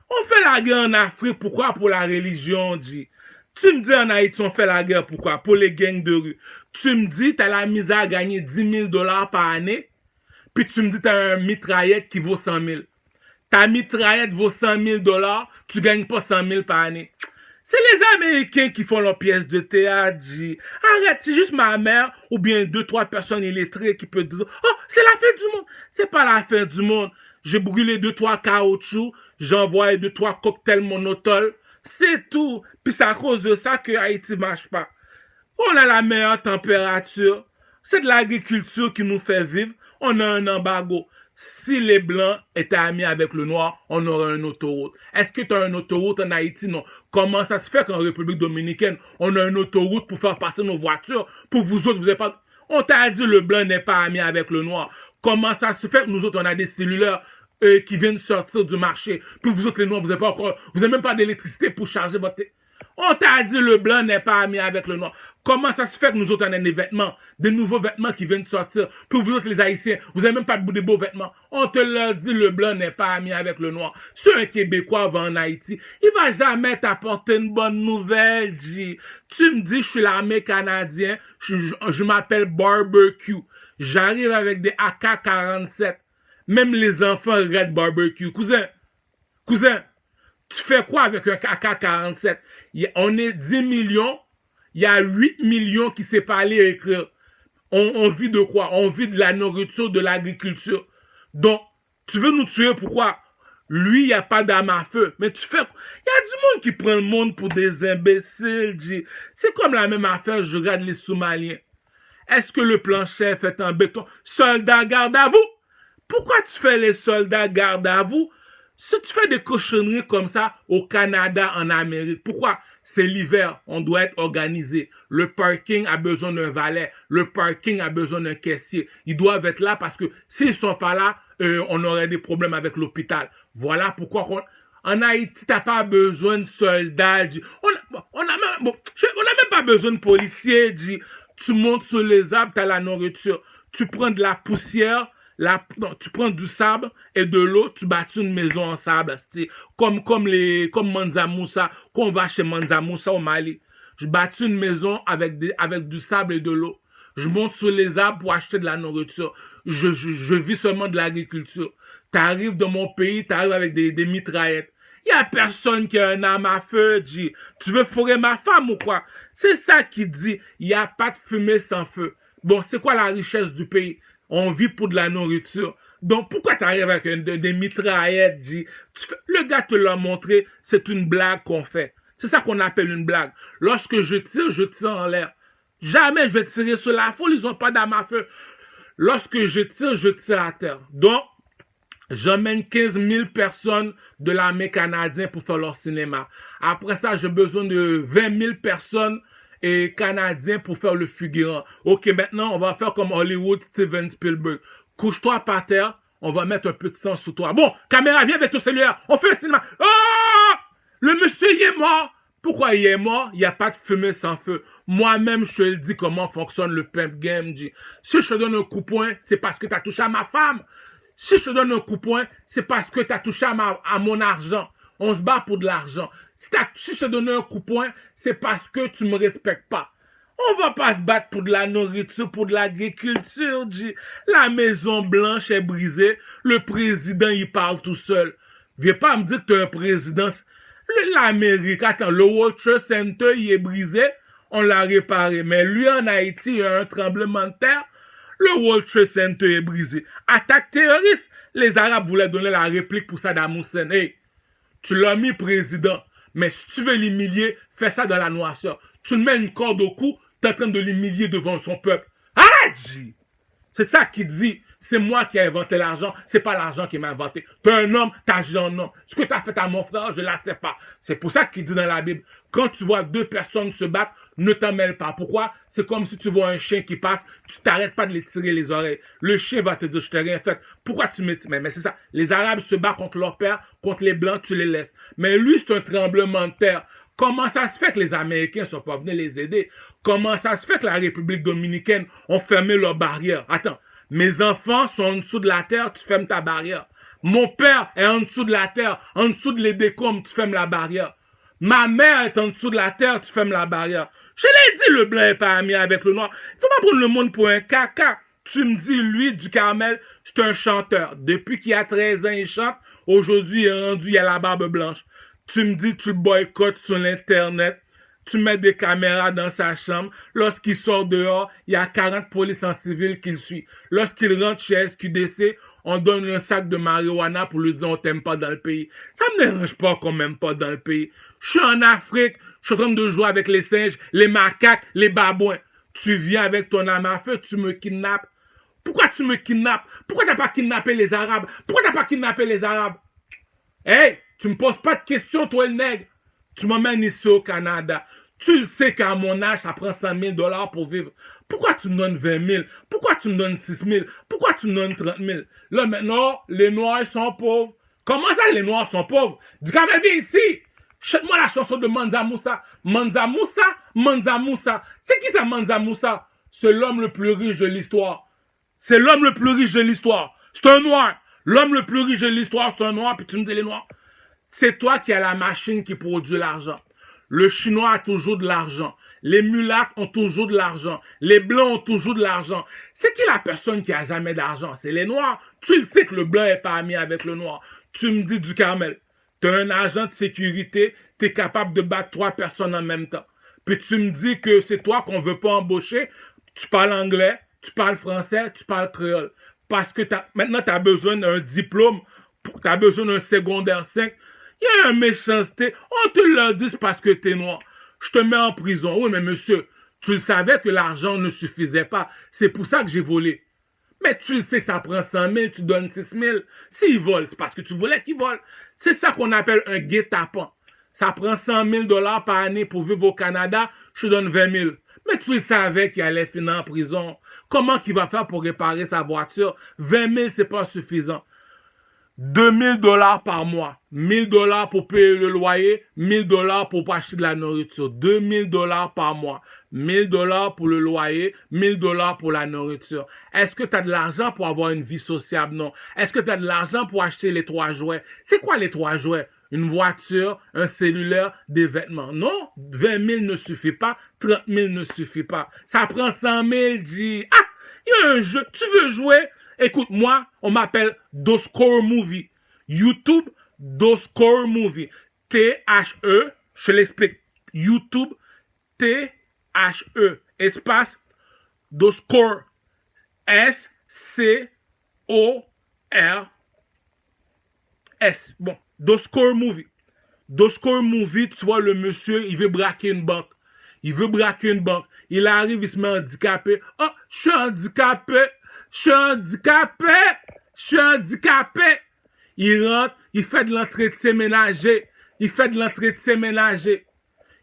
On fait la guerre en Afrique pourquoi? Pour la religion, dit. Tu me dis en Haïti, on fait la guerre pourquoi? Pour les gangs de rue. Tu me dis, t'as la misère à gagner 10 000 $ par année. Puis tu me dis, t'as un mitraillette qui vaut 100 000. Ta mitraillette vaut 100 000 $, tu gagnes pas 100 000 par année. C'est les Américains qui font leurs pièces de théâtre, G. Arrête, c'est juste ma mère ou bien 2-3 personnes illettrées qui peuvent dire « Oh, c'est la fin du monde !» C'est pas la fin du monde. J'ai brûlé 2-3 caoutchoucs, j'ai envoyé 2-3 cocktails monotol. C'est tout. Puis c'est à cause de ça que Haïti marche pas. On a la meilleure température. C'est de l'agriculture qui nous fait vivre. On a un embargo. Si les Blancs étaient amis avec le Noir, on aurait une autoroute. Est-ce que tu as une autoroute en Haïti? Non. Comment ça se fait qu'en République Dominicaine, on a une autoroute pour faire passer nos voitures? Pour vous autres, vous n'avez pas... On t'a dit le Blanc n'est pas ami avec le Noir. Comment ça se fait que nous autres, on a des cellulaires qui viennent sortir du marché? Puis vous autres, les Noirs, vous n'avez pas encore... Vous n'avez même pas d'électricité pour charger votre... On t'a dit le Blanc n'est pas ami avec le Noir. Comment ça se fait que nous autres, on a des vêtements, des nouveaux vêtements qui viennent sortir? Puis vous autres, les Haïtiens, vous n'avez même pas de beaux vêtements. On te l'a dit, le Blanc n'est pas ami avec le Noir. Si un Québécois va en Haïti, il va jamais t'apporter une bonne nouvelle, G. Tu me dis, je suis l'armée canadienne, je m'appelle Barbecue. J'arrive avec des AK-47. Même les enfants regardent Barbecue. Cousin, tu fais quoi avec un AK-47? On est 10 millions, il y a 8 millions qui ne savent pas aller écrire. On vit de quoi? On vit de la nourriture, de l'agriculture. Donc, tu veux nous tuer, pourquoi? Lui, il n'y a pas d'arme à feu. Mais tu fais... Il y a du monde qui prend le monde pour des imbéciles, G. C'est comme la même affaire, je regarde les Somaliens. Est-ce que le plancher fait en béton? Soldats, garde à vous! Pourquoi tu fais les soldats, garde à vous? Si tu fais des cochonneries comme ça au Canada, en Amérique, pourquoi? C'est l'hiver, on doit être organisé. Le parking a besoin d'un valet, le parking a besoin d'un caissier. Ils doivent être là parce que s'ils ne sont pas là, on aurait des problèmes avec l'hôpital. Voilà pourquoi en Haïti, tu n'as pas besoin de soldats. On n'a même pas besoin de policiers. Tu montes sur les arbres, tu as la nourriture. Tu prends de la poussière. Tu prends du sable et de l'eau, tu bâtis une maison en sable. Comme Mansa Moussa, quand on va chez Mansa Moussa au Mali. Je bâtis une maison avec du sable et de l'eau. Je monte sur les arbres pour acheter de la nourriture. Je vis seulement de l'agriculture. Tu arrives dans mon pays, tu arrives avec des mitraillettes. Il n'y a personne qui a un arme à feu, dit. Tu veux fourrer ma femme ou quoi? C'est ça qui dit. Il n'y a pas de fumée sans feu. Bon, c'est quoi la richesse du pays? On vit pour de la nourriture. Donc, pourquoi tu arrives avec des mitraillettes, G? Le gars te l'a montré, c'est une blague qu'on fait. C'est ça qu'on appelle une blague. Lorsque je tire en l'air. Jamais je vais tirer sur la foule, ils n'ont pas d'arme à feu. Lorsque je tire à terre. Donc, j'emmène 15 000 personnes de l'armée canadienne pour faire leur cinéma. Après ça, j'ai besoin de 20 000 personnes et Canadiens pour faire le figurant. Ok, maintenant, on va faire comme Hollywood, Steven Spielberg. Couche-toi par terre, on va mettre un peu de sang sous toi. Bon, caméra, viens avec ton cellulaire, on fait un cinéma. Oh! Le monsieur, il est mort. Pourquoi il est mort? Il n'y a pas de fumée sans feu. Moi-même, je te le dis comment fonctionne le pimp game. Si je te donne un coup de poing, c'est parce que tu as touché à ma femme. Si je te donne un coup de poing, c'est parce que tu as touché à mon argent. On se bat pour de l'argent. Si je te donne un coup de poing, c'est parce que tu ne me respectes pas. On va pas se battre pour de la nourriture, pour de l'agriculture, G. La Maison Blanche est brisée. Le président, il parle tout seul. Viens pas me dire que tu es un président. L'Amérique, attends, le World Trade Center, il est brisé. On l'a réparé. Mais lui, en Haïti, il y a un tremblement de terre. Le World Trade Center est brisé. Attaque terroriste. Les Arabes voulaient donner la réplique pour Saddam Hussein. Hey, tu l'as mis président. Mais si tu veux l'humilier, fais ça dans la noirceur. Tu mets une corde au cou, tu es en train de l'humilier devant son peuple. Arrête, G! C'est ça qu'il dit. C'est moi qui ai inventé l'argent, c'est pas l'argent qui m'a inventé. Tu es un homme, tu agis en homme. Ce que tu as fait à mon frère, je ne la sais pas. C'est pour ça qu'il dit dans la Bible, quand tu vois deux personnes se battre, ne t'en mêle pas. Pourquoi? C'est comme si tu vois un chien qui passe, tu t'arrêtes pas de les tirer les oreilles. Le chien va te dire, je t'ai rien fait. Pourquoi tu me... Mais c'est ça. Les Arabes se battent contre leur père, contre les Blancs, tu les laisses. Mais lui, c'est un tremblement de terre. Comment ça se fait que les Américains ne sont pas venus les aider? Comment ça se fait que la République dominicaine ont fermé leurs barrières? Attends, mes enfants sont en dessous de la terre, tu fermes ta barrière. Mon père est en dessous de la terre, en dessous de l'Édécom, tu fermes la barrière. Ma mère est en dessous de la terre, tu fermes la barrière. Je l'ai dit, le blanc n'est pas ami avec le noir. Il ne faut pas prendre le monde pour un caca. Tu me dis, lui, du Carmel, c'est un chanteur. Depuis qu'il a 13 ans, il chante. Aujourd'hui, il est rendu, il a la barbe blanche. Tu me dis, tu le boycottes sur l'Internet. Tu mets des caméras dans sa chambre. Lorsqu'il sort dehors, il y a 40 polices en civil qui le suivent. Lorsqu'il rentre chez SQDC, on donne un sac de marijuana pour lui dire on t'aime pas dans le pays. Ça me dérange pas qu'on m'aime pas dans le pays. Je suis en Afrique, je suis en train de jouer avec les singes, les macaques, les babouins. Tu viens avec ton arme à feu, tu me kidnappes. Pourquoi tu me kidnappes? Pourquoi t'as pas kidnappé les Arabes? Pourquoi t'as pas kidnappé les Arabes? Hey, tu me poses pas de questions, toi le nègre. Tu m'emmènes ici au Canada. Tu le sais qu'à mon âge, ça prend 100 000 $ pour vivre. Pourquoi tu me donnes 20 000? Pourquoi tu me donnes 6 000? Pourquoi tu me donnes 30 000? Là, maintenant, les Noirs sont pauvres. Comment ça, les Noirs sont pauvres? Dis quand même, viens ici. Chante-moi la chanson de Mansa Moussa. Mansa Moussa, Mansa Moussa. C'est qui ça, Mansa Moussa? C'est l'homme le plus riche de l'histoire. C'est l'homme le plus riche de l'histoire. C'est un Noir. L'homme le plus riche de l'histoire, c'est un Noir, puis tu me dis les Noirs. C'est toi qui as la machine qui produit l'argent. Le Chinois a toujours de l'argent. Les mulâtres ont toujours de l'argent. Les Blancs ont toujours de l'argent. C'est qui la personne qui a jamais d'argent? C'est les Noirs. Tu le sais que le Blanc n'est pas ami avec le Noir. Tu me dis du Carmel. Tu as un agent de sécurité, tu es capable de battre 3 personnes en même temps. Puis tu me dis que c'est toi qu'on veut pas embaucher. Tu parles anglais, tu parles français, tu parles créole. Parce que maintenant, tu as besoin d'un diplôme, tu as besoin d'un secondaire 5. Il y a une méchanceté. On te le dit parce que tu es noir. Je te mets en prison. Oui, mais monsieur, tu le savais que l'argent ne suffisait pas. C'est pour ça que j'ai volé. Mais tu le sais que ça prend 100 000, tu donnes 6 000. S'ils volent, c'est parce que tu voulais qu'ils volent. C'est ça qu'on appelle un guet-apens. Ça prend 100 000 $ par année pour vivre au Canada, je te donne 20 000. Mais tu le savais qu'il allait finir en prison. Comment qu'il va faire pour réparer sa voiture? 20 000, c'est pas suffisant. 2 000 $ par mois. 1 000 $ pour payer le loyer, 1 000 $ pour acheter de la nourriture. 2 000 $ par mois. 1 000 $ pour le loyer, 1 000 $ pour la nourriture. Est-ce que tu as de l'argent pour avoir une vie sociable? Non. Est-ce que tu as de l'argent pour acheter les 3 jouets? C'est quoi les 3 jouets? Une voiture, un cellulaire, des vêtements. Non, 20 000 ne suffit pas, 30 000 ne suffit pas. Ça prend 100 000, dis. Ah, il y a un jeu, tu veux jouer? Écoute, moi, on m'appelle Doscore Movie. YouTube, Doscore Movie. T-H-E, je l'explique. YouTube, T-H-E, espace, Doscore, S-C-O-R-S. Bon, Doscore Movie. Doscore Movie, tu vois, le monsieur, il veut braquer une banque. Il veut braquer une banque. Il arrive, il se met handicapé. Oh, je suis handicapé. Je suis handicapé. Je suis handicapé. Il rentre, il fait de l'entretien ménager. Il fait de l'entretien ménager.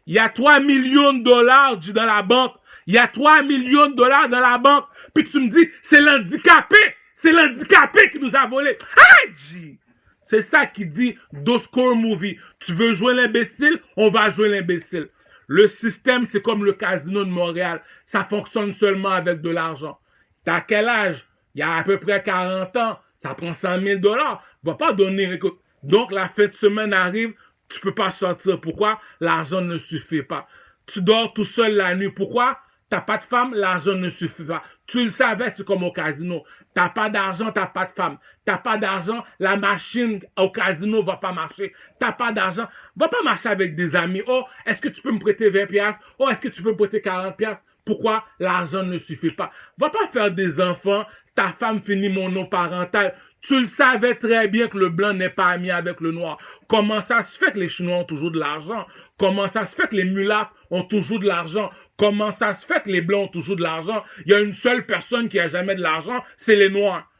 Il y a 3 millions de dollars dans la banque. Il y a 3 millions de dollars dans la banque. Puis tu me dis, c'est l'handicapé. C'est l'handicapé qui nous a volé. Aïe! C'est ça qui dit Doscore Movie. Tu veux jouer l'imbécile? On va jouer l'imbécile. Le système, c'est comme le casino de Montréal. Ça fonctionne seulement avec de l'argent. T'as quel âge? Il y a à peu près 40 ans. Ça prend 100 000 $. Va pas donner, écoute. Donc, la fin de semaine arrive, tu peux pas sortir. Pourquoi? L'argent ne suffit pas. Tu dors tout seul la nuit. Pourquoi? T'as pas de femme, l'argent ne suffit pas. Tu le savais, c'est comme au casino. T'as pas d'argent, t'as pas de femme. T'as pas d'argent, la machine au casino va pas marcher. T'as pas d'argent, va pas marcher avec des amis. Oh, est-ce que tu peux me prêter 20 $? Oh, est-ce que tu peux me prêter 40 $? Pourquoi? L'argent ne suffit pas. Va pas faire des enfants, ta femme finit monoparentale. Tu le savais très bien que le blanc n'est pas ami avec le noir. Comment ça se fait que les Chinois ont toujours de l'argent? Comment ça se fait que les mulâtres ont toujours de l'argent? Comment ça se fait que les blancs ont toujours de l'argent? Il y a une seule personne qui a jamais de l'argent, c'est les noirs.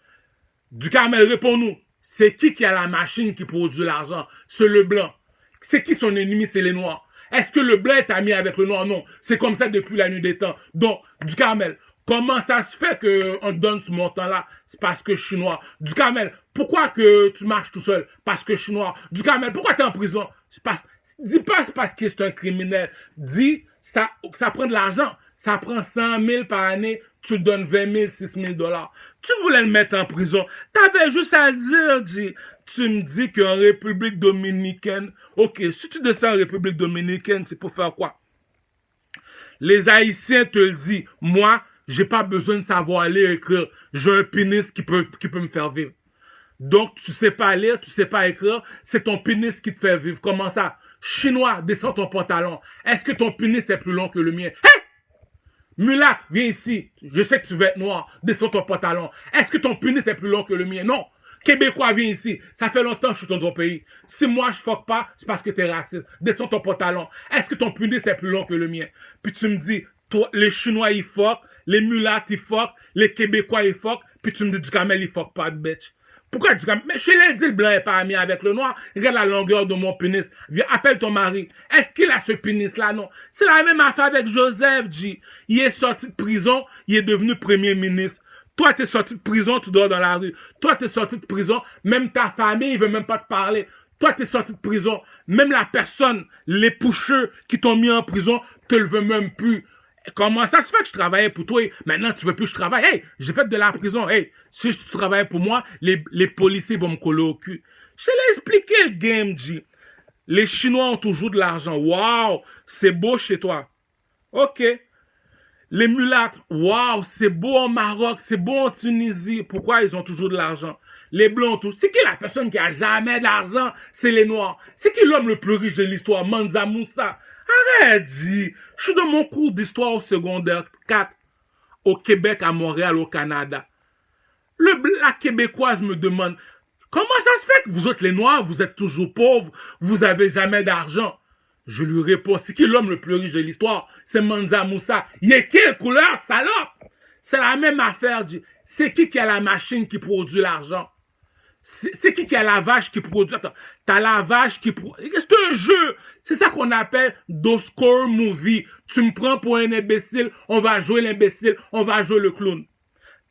Du Carmel, réponds-nous. C'est qui a la machine qui produit l'argent? C'est le blanc. C'est qui son ennemi? C'est les noirs. Est-ce que le blanc est ami avec le noir? Non. C'est comme ça depuis la nuit des temps. Donc, du Carmel, comment ça se fait qu'on te donne ce montant-là? C'est parce que je suis noir. Du Carmel, pourquoi que tu marches tout seul? Parce que je suis noir. Du Carmel, pourquoi tu es en prison? Dis pas c'est parce que c'est un criminel. Dis, ça prend de l'argent. Ça prend 100 000 par année. Tu donnes 20 000, 6 000 $. Tu voulais le mettre en prison. T'avais juste à le dire, dis. Tu me dis qu'en République dominicaine, ok, si tu descends en République dominicaine, c'est pour faire quoi? Les Haïtiens te le disent. Moi, j'ai pas besoin de savoir lire et écrire. J'ai un pénis qui peut me faire vivre. Donc, tu sais pas lire, tu sais pas écrire, c'est ton pénis qui te fait vivre. Comment ça? Chinois, descends ton pantalon. Est-ce que ton pénis est plus long que le mien? Hey! Mulâtre, viens ici. Je sais que tu veux être noir. Descends ton pantalon. Est-ce que ton pénis est plus long que le mien? Non. Québécois, viens ici. Ça fait longtemps que je suis dans ton pays. Si moi je fuck pas, c'est parce que t'es raciste. Descends ton pantalon. Est-ce que ton pénis est plus long que le mien? Puis tu me dis, toi, les Chinois ils fuck, les mulâtres ils fuck, les Québécois ils fuck, puis tu me dis Duhamel il fuck pas de bitch. Pourquoi Duhamel? Mais je l'ai dit, le blanc est pas ami avec le noir. Regarde la longueur de mon pénis. Viens, appelle ton mari. Est-ce qu'il a ce pénis-là? Non. C'est la même affaire avec Joseph, G. Il est sorti de prison, il est devenu premier ministre. Toi, t'es sorti de prison, tu dors dans la rue. Toi, t'es sorti de prison, même ta famille, il veut même pas te parler. Toi, t'es sorti de prison, même la personne, les poucheux qui t'ont mis en prison, te le veut même plus. Comment ça se fait que je travaillais pour toi? Maintenant, tu veux plus que je travaille? Hey, j'ai fait de la prison. Hey, si tu travailles pour moi, les policiers vont me coller au cul. Je l'ai expliqué le game, G. Les Chinois ont toujours de l'argent. Waouh, c'est beau chez toi. Ok. Les mulâtres, waouh, c'est beau en Maroc, c'est beau en Tunisie. Pourquoi ils ont toujours de l'argent? Les blancs, tout. C'est qui la personne qui a jamais d'argent? C'est les noirs. C'est qui l'homme le plus riche de l'histoire? Mansa Moussa. Arrête, G. Je suis dans mon cours d'histoire au secondaire 4, au Québec, à Montréal, au Canada. La Québécoise me demande, comment ça se fait que vous autres les Noirs, vous êtes toujours pauvres, vous avez jamais d'argent? Je lui réponds, c'est qui l'homme le plus riche de l'histoire? C'est Mansa Moussa. Il est quelle couleur, salope? C'est la même affaire. C'est qui a la machine qui produit l'argent? C'est qui a la vache qui produit... Attends, t'as la vache qui produit... C'est un jeu. C'est ça qu'on appelle Doscore Movie. Tu me prends pour un imbécile, on va jouer l'imbécile, on va jouer le clown.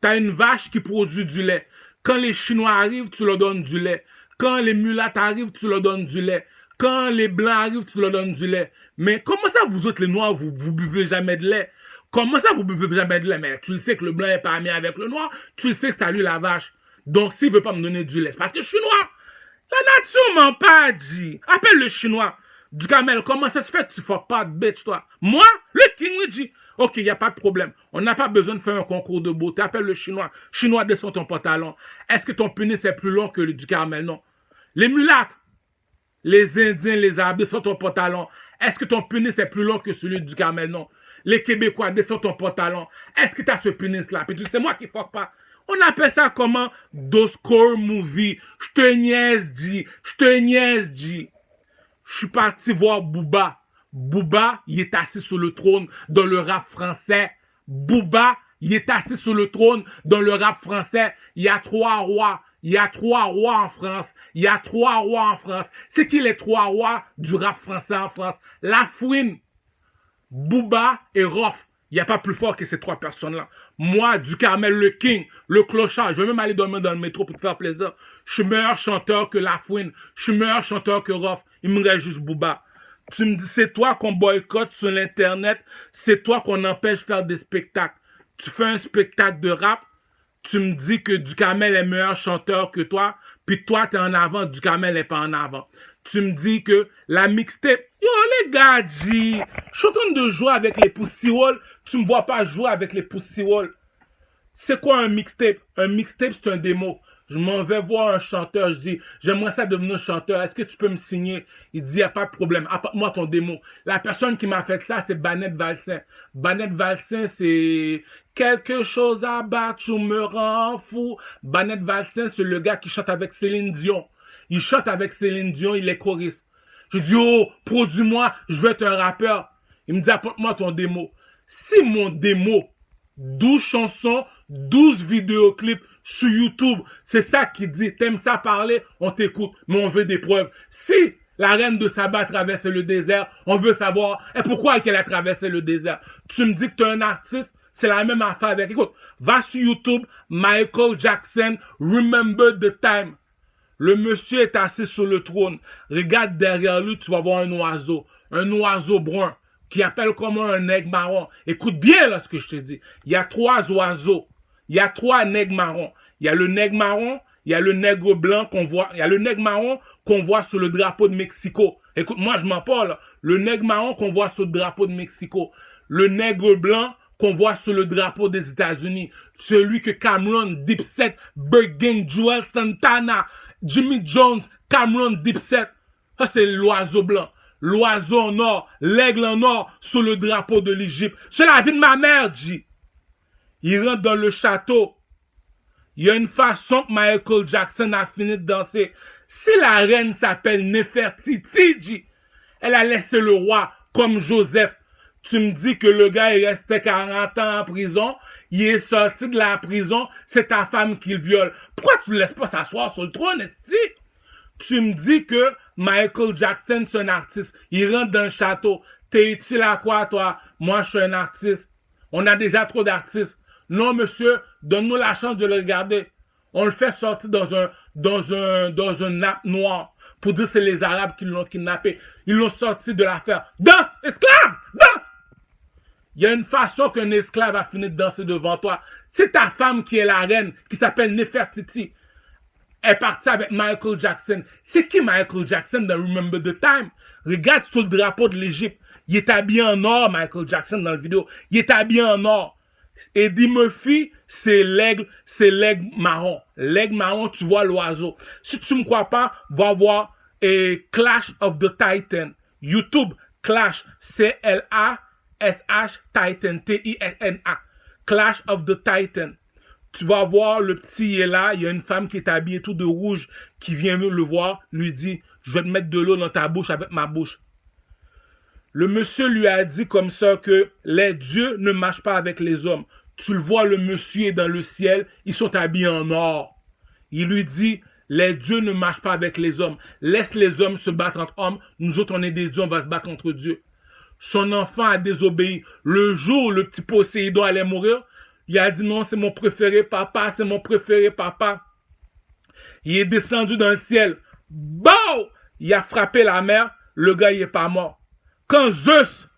T'as une vache qui produit du lait. Quand les Chinois arrivent, tu leur donnes du lait. Quand les mulâtres arrivent, tu leur donnes du lait. Quand les blancs arrivent, tu leur donnes du lait. Mais comment ça, vous autres, les noirs, vous buvez jamais de lait? Comment ça, vous buvez jamais de lait? Mais tu le sais que le blanc est pas ami avec le noir. Tu le sais que c'est à lui la vache. Donc, s'il veut pas me donner du lait, c'est parce que je suis noir. La nature ment pas, dit. Appelle le Chinois. Duhamel, comment ça se fait que tu fuck pas de bitch, toi? Moi? Le King, oui, dit. Ok, il n'y a pas de problème. On n'a pas besoin de faire un concours de beauté. Appelle le Chinois. Chinois, descends ton pantalon. Est-ce que ton pénis est plus long que le Duhamel? Non. Les mulâtres, les Indiens, les Arabes, descends ton pantalon. Est-ce que ton pénis est plus long que celui du Duhamel? Non. Les Québécois, descends ton pantalon. Est-ce que tu as ce pénis-là? Puis tu sais, moi qui fuck pas. On appelle ça comment? Doscore Movie. Je te niaise, G. Je te niaise, G. Je suis parti voir Booba. Booba, il est assis sur le trône dans le rap français. Booba, il est assis sur le trône dans le rap français. Il y a 3 rois. Il y a 3 rois en France. Il y a 3 rois en France. C'est qui les 3 rois du rap français en France? Lafouine, Booba et Rof. Il n'y a pas plus fort que ces 3 personnes-là. Moi, Duhamel, le King, le clochard, je vais même aller dormir dans le métro pour te faire plaisir. Je suis meilleur chanteur que Lafouine. Je suis meilleur chanteur que Rof. Il me reste juste Booba. Tu me dis, c'est toi qu'on boycotte sur l'Internet. C'est toi qu'on empêche de faire des spectacles. Tu fais un spectacle de rap. Tu me dis que Duhamel est meilleur chanteur que toi. Puis toi, t'es en avant. Duhamel n'est pas en avant. Tu me dis que la mixtape... Yo, les gars, G, je suis en train de jouer avec les Pussy Walls. Tu me vois pas jouer avec les Pussy Walls. C'est quoi un mixtape? Un mixtape, c'est un démo. Je m'en vais voir un chanteur, je dis, j'aimerais ça devenir chanteur, est-ce que tu peux me signer? Il dit, il n'y a pas de problème, apporte-moi ton démo. La personne qui m'a fait ça, c'est Banette Valsin. Banette Valsin, c'est quelque chose à battre, tu me rends fou. Banette Valsin, c'est le gars qui chante avec Céline Dion. Il chante avec Céline Dion, il est choriste. Je dis, oh, produis-moi, je veux être un rappeur. Il me dit, apporte-moi ton démo. Si mon démo, 12 chansons, 12 vidéoclips sur YouTube, c'est ça qui dit, t'aimes ça parler, on t'écoute, mais on veut des preuves. Si la reine de Saba traversait le désert, on veut savoir, et pourquoi qu'elle a traversé le désert? Tu me dis que t'es un artiste, c'est la même affaire avec, écoute, va sur YouTube, Michael Jackson, Remember the Time. Le monsieur est assis sur le trône. Regarde derrière lui, tu vas voir un oiseau brun, qui appelle comment un nègre marron. Écoute bien là ce que je te dis. Il y a 3 oiseaux. Il y a 3 nègres marrons. Il y a le nègre marron, il y a le nègre blanc qu'on voit. Il y a le nègre marron qu'on voit sur le drapeau de Mexico. Écoute, moi je m'en parle. Le nègre marron qu'on voit sur le drapeau de Mexico. Le nègre blanc qu'on voit sur le drapeau des États-Unis. Celui que Cameron, Dipset, Burt Gang, Joel Santana, Jimmy Jones, Cameron, Dipset. Ça, c'est l'oiseau blanc. L'oiseau en or, l'aigle en or sur le drapeau de l'Égypte. C'est la vie de ma mère, G. Il rentre dans le château. Il y a une façon que Michael Jackson a fini de danser. Si la reine s'appelle Nefertiti, G, elle a laissé le roi comme Joseph. Tu me dis que le gars, il restait 40 ans en prison. Il est sorti de la prison. C'est ta femme qui le viole. Pourquoi tu ne laisses pas s'asseoir sur le trône, esti? Tu me dis que Michael Jackson, c'est un artiste. Il rentre dans le château. T'es utile à quoi, toi? Moi, je suis un artiste. On a déjà trop d'artistes. Non, monsieur, donne-nous la chance de le regarder. On le fait sortir dans un nappe noir pour dire que c'est les Arabes qui l'ont kidnappé. Ils l'ont sorti de l'affaire. Danse, esclave, danse! Il y a une façon qu'un esclave a fini de danser devant toi. C'est ta femme qui est la reine, qui s'appelle Nefertiti. Elle est partie avec Michael Jackson. C'est qui Michael Jackson dans Remember the Time? Regarde sur le drapeau de l'Égypte. Il est habillé en or, Michael Jackson, dans la vidéo. Il est habillé en or. Eddie Murphy, c'est l'aigle marron. L'aigle marron, tu vois l'oiseau. Si tu ne me crois pas, va voir Clash of the Titan. YouTube, Clash, C-L-A-S-H, Titan, T-I-N-A. Clash of the Titan. Tu vas voir, le petit est là, il y a une femme qui est habillée tout de rouge, qui vient le voir, lui dit, je vais te mettre de l'eau dans ta bouche avec ma bouche. Le monsieur lui a dit comme ça que les dieux ne marchent pas avec les hommes. Tu le vois, le monsieur est dans le ciel, ils sont habillés en or. Il lui dit, les dieux ne marchent pas avec les hommes. Laisse les hommes se battre entre hommes. Nous autres, on est des dieux, on va se battre contre Dieu. Son enfant a désobéi. Le jour où le petit Poséidon allait mourir, il a dit non, c'est mon préféré papa, c'est mon préféré papa. Il est descendu dans le ciel. Bon! Il a frappé la mer, le gars, il est pas mort. Quand Zeus,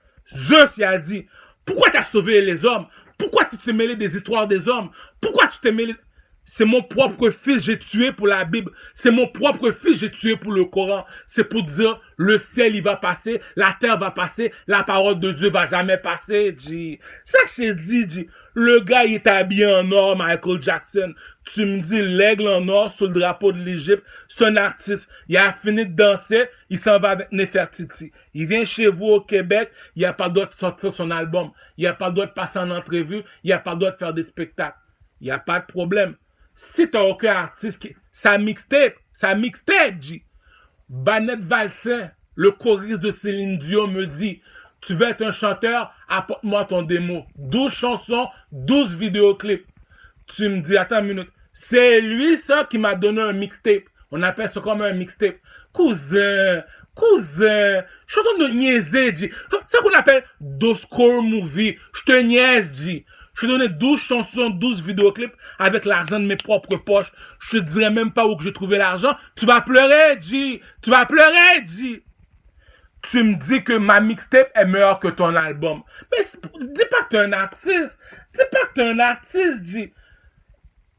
il a dit, pourquoi tu as sauvé les hommes? Pourquoi tu t'es mêlé des histoires des hommes? Pourquoi tu t'es mêlé... C'est mon propre fils, j'ai tué pour la Bible. C'est mon propre fils, j'ai tué pour le Coran. C'est pour dire, le ciel, il va passer, la terre va passer, la parole de Dieu va jamais passer, G. C'est ça que j'ai dit, G. Le gars, il est habillé en or, Michael Jackson. Tu me dis, l'aigle en or sur le drapeau de l'Égypte, c'est un artiste. Il a fini de danser, il s'en va avec Nefertiti. Il vient chez vous au Québec, il n'a pas le droit de sortir son album. Il n'a pas le droit de passer en entrevue, il n'a pas le droit de faire des spectacles. Il n'y a pas de problème. Si t'as aucun artiste qui... Sa mixtape, G. Banette Valsin, le choriste de Céline Dion, me dit, tu veux être un chanteur, apporte-moi ton démo. 12 chansons, 12 vidéoclips. Tu me dis, attends une minute, c'est lui ça qui m'a donné un mixtape. On appelle ça comme un mixtape. Cousin, je suis en train de niaiser, G. C'est ça qu'on appelle Doscore Movie. Je te niaise, G. Je t'ai donné 12 chansons, 12 vidéoclips avec l'argent de mes propres poches. Je te dirais même pas où que j'ai trouvé l'argent. Tu vas pleurer, G. Tu vas pleurer, G. Tu me dis que ma mixtape est meilleure que ton album. Mais dis pas que t'es un artiste. Dis pas que t'es un artiste, G.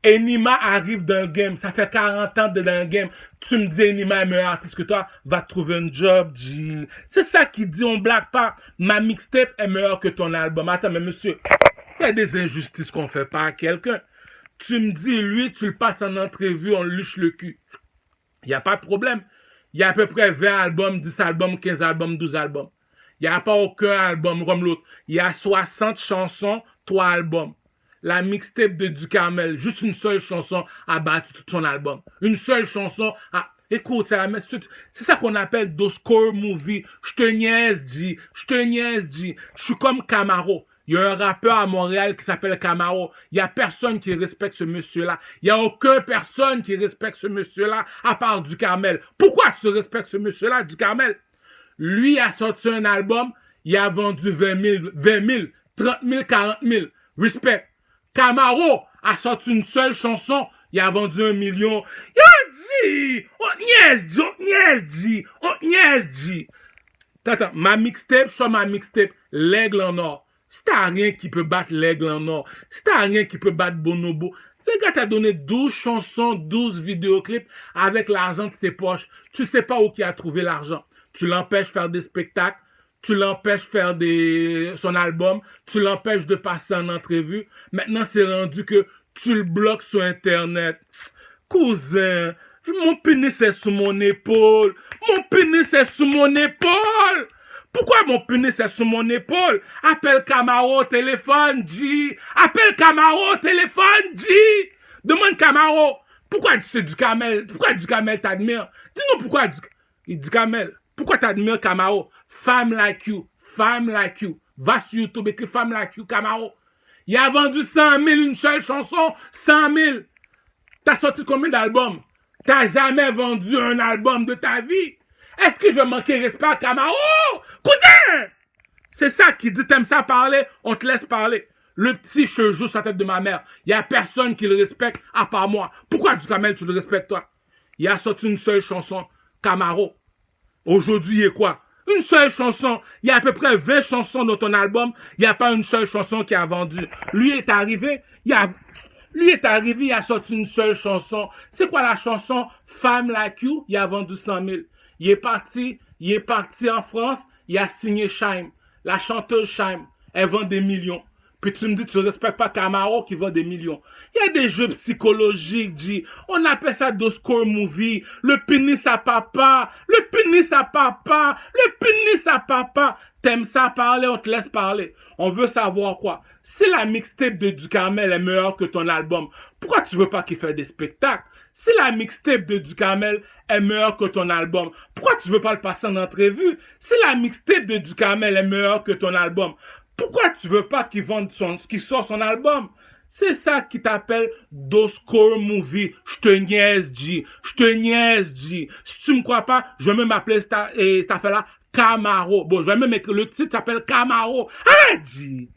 Enima arrive dans le game. Ça fait 40 ans de dans le game. Tu me dis Enima est meilleur artiste que toi. Va te trouver un job, G. C'est ça qu'il dit, on blague pas. Ma mixtape est meilleure que ton album. Attends, mais monsieur... Il y a des injustices qu'on fait pas à quelqu'un. Tu me dis, lui, tu le passes en entrevue, on luche le cul. Il n'y a pas de problème. Il y a à peu près 20 albums, 10 albums, 15 albums, 12 albums. Il n'y a pas aucun album comme l'autre. Il y a 60 chansons, 3 albums. La mixtape de Ducamel, juste une seule chanson a battu tout son album. Une seule chanson a... Écoute, c'est ça qu'on appelle Doscore Movie. Je te niaise, G. Je te niaise, G. Je suis comme Camaro. Il y a un rappeur à Montréal qui s'appelle Camaro. Il n'y a personne qui respecte ce monsieur-là. Il n'y a aucune personne qui respecte ce monsieur-là à part Ducamel. Pourquoi tu respectes ce monsieur-là, Ducamel? Lui a sorti un album, il a vendu 20 000, 30 000, 40 000. Respect. Camaro a sorti une seule chanson, il a vendu 1 million. Yo, G! On niaise, G. Attends, ma mixtape, je suis ma mixtape, l'aigle en or. Si t'as rien qui peut battre l'aigle en or, si t'as rien qui peut battre Bonobo, le gars t'a donné 12 chansons, 12 vidéoclips avec l'argent de ses poches. Tu sais pas où il a trouvé l'argent. Tu l'empêches de faire des spectacles, tu l'empêches de faire son album, tu l'empêches de passer en entrevue. Maintenant, c'est rendu que tu le bloques sur Internet. Cousin, mon pénis est sous mon épaule. Mon pénis est sous mon épaule. Pourquoi mon pénis est sous mon épaule? Appelle Camaro au téléphone, G. Appelle Camaro au téléphone, G. Demande Camaro. Pourquoi c'est du Camel? Pourquoi du Camel t'admire? Dis-nous pourquoi du Camel. Pourquoi t'admires Camaro? Femme like you. Femme like you. Va sur YouTube, écris Femme like you, Camaro. Il a vendu 100 000 une seule chanson. 100 000. T'as sorti combien d'albums? T'as jamais vendu un album de ta vie? Est-ce que je vais manquer respect à Camaro? Cousin! C'est ça qui dit, t'aimes ça parler? On te laisse parler. Le petit cheveu sur la tête de ma mère. Il n'y a personne qui le respecte à part moi. Pourquoi du Camel, tu le respectes toi? Il a sorti une seule chanson, Camaro. Aujourd'hui, il est quoi? Une seule chanson. Il y a à peu près 20 chansons dans ton album. Il n'y a pas une seule chanson qui a vendu. Lui est arrivé, il a sorti une seule chanson. C'est quoi la chanson? Femme Like You, il a vendu 100 000. Il est parti en France, il a signé Shaim. La chanteuse Shaim, elle vend des millions. Puis tu me dis, tu ne respectes pas Camaro qui vend des millions. Il y a des jeux psychologiques, G. On appelle ça dos score movie. Le pénis à papa. Le pénis à papa. Le pénis à papa. T'aimes ça parler, on te laisse parler. On veut savoir quoi? Si la mixtape de Ducamel est meilleure que ton album, pourquoi tu veux pas qu'il fasse des spectacles? Si la mixtape de Ducamel est meilleure que ton album, pourquoi tu veux pas le passer en entrevue? Si la mixtape de Ducamel est meilleure que ton album, pourquoi tu veux pas qu'il sort son album? C'est ça qui t'appelle Doscore Movie. Je te niaise, G. Je te niaise, G. Si tu me crois pas, je vais même appeler cette affaire-là Camaro. Bon, je vais même écrire, le titre s'appelle Camaro. Arrête, G.